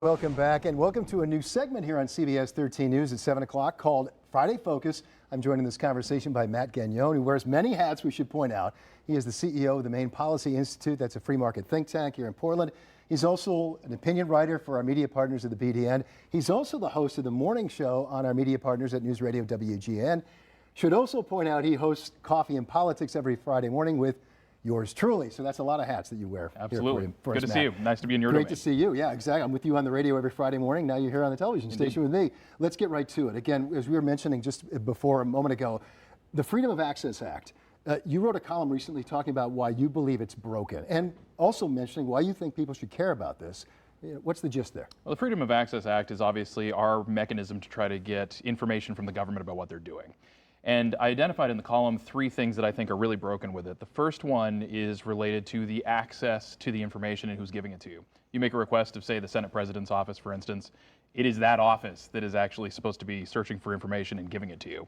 Welcome back and welcome to a new segment here on CBS 13 News at 7 o'clock called Friday Focus. I'm joined in this conversation by Matt Gagnon, who wears many hats, we should point out. He is the CEO of the Maine Policy Institute. That's a free market think tank here in Portland. He's also an opinion writer for our media partners at the BDN. He's also the host of the morning show on our media partners at News Radio WGN. Should also point out he hosts Coffee and Politics every Friday morning with yours truly. So that's a lot of hats that you wear. Absolutely. For Good us, to see Matt. you. Nice to be in your domain. Great to see you. Yeah, exactly. I'm with you on the radio every Friday morning. Now you're here on the television station with me. Let's get right to it. Again, as we were mentioning just before a moment ago, the Freedom of Access Act. You wrote a column recently talking about why you believe it's broken and also mentioning why you think people should care about this. What's the gist there? Well, the Freedom of Access Act is obviously our mechanism to try to get information from the government about what they're doing. And I identified in the column three things that I think are really broken with it. The first one is related to the access to the information and who's giving it to you. You make a request of, say, the Senate President's office, for instance. It is that office that is actually supposed to be searching for information and giving it to you.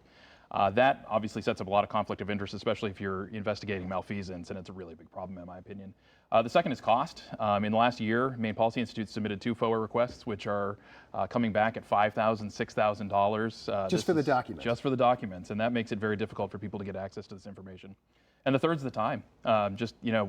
That obviously sets up a lot of conflict of interest, especially if you're investigating malfeasance, and it's a really big problem in my opinion. The second is cost. In the last year, Maine Policy Institute submitted 2 FOA requests, which are coming back at $5,000, $6,000. Just for the documents? Just for the documents, and that makes it very difficult for people to get access to this information. And the third is the time.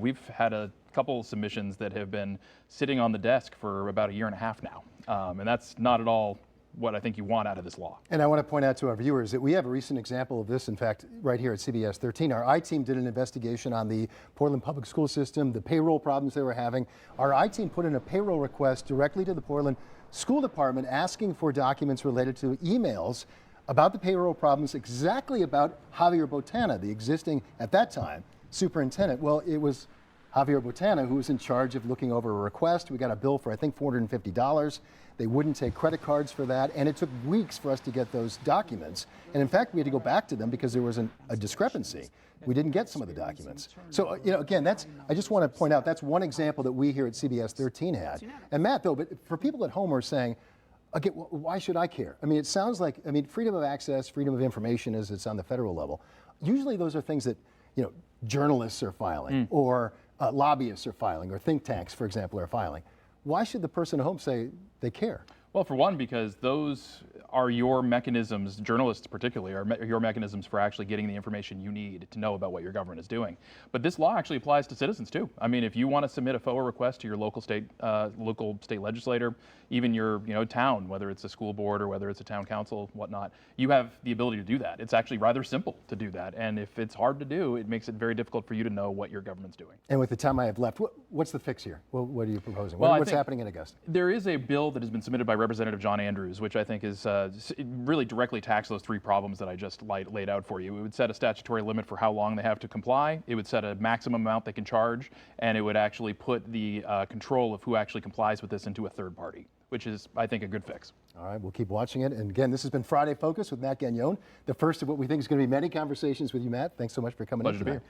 We've had a couple submissions that have been sitting on the desk for about 1.5 years now, and that's not at all what I think you want out of this law. And I want to point out to our viewers that we have a recent example of this, in fact, right here at CBS 13. Our I-team did an investigation on the Portland public school system, the payroll problems they were having. Our I-team put in a payroll request directly to the Portland School Department asking for documents related to emails about the payroll problems, exactly about Javier Botana, the existing, at that time, superintendent. Well, it was Javier Botana who was in charge of looking over a request. We got a bill for, I think, $450. They wouldn't take credit cards for that, and it took weeks for us to get those documents. And in fact, we had to go back to them because there was a discrepancy. We didn't get some of the documents. So, again, I just want to point out, that's one example that we here at CBS 13 had. And Matt, though, but for people at home who are saying, again, why should I care? I mean, it sounds like, freedom of access, freedom of information as it's on the federal level. Usually those are things that, journalists are filing or lobbyists are filing or think tanks, for example, are filing. Why should the person at home say they care? Well, for one, because those are your mechanisms, journalists particularly, are your mechanisms for actually getting the information you need to know about what your government is doing. But this law actually applies to citizens too. I mean, if you want to submit a FOA request to your local state legislator, even your town, whether it's a school board or whether it's a town council, whatnot, you have the ability to do that. It's actually rather simple to do that. And if it's hard to do, it makes it very difficult for you to know what your government's doing. And with the time I have left, what's the fix here? What are you proposing? Well, what's happening in Augusta? There is a bill that has been submitted by Representative John Andrews, which I think is really directly tackles those 3 problems that I just laid out for you. It would set a statutory limit for how long they have to comply. It would set a maximum amount they can charge, and it would actually put the control of who actually complies with this into a third party, which is, I think, a good fix. All right, we'll keep watching it. And again, this has been Friday Focus with Matt Gagnon, the first of what we think is going to be many conversations with you, Matt. Thanks so much for coming in. Pleasure to be here.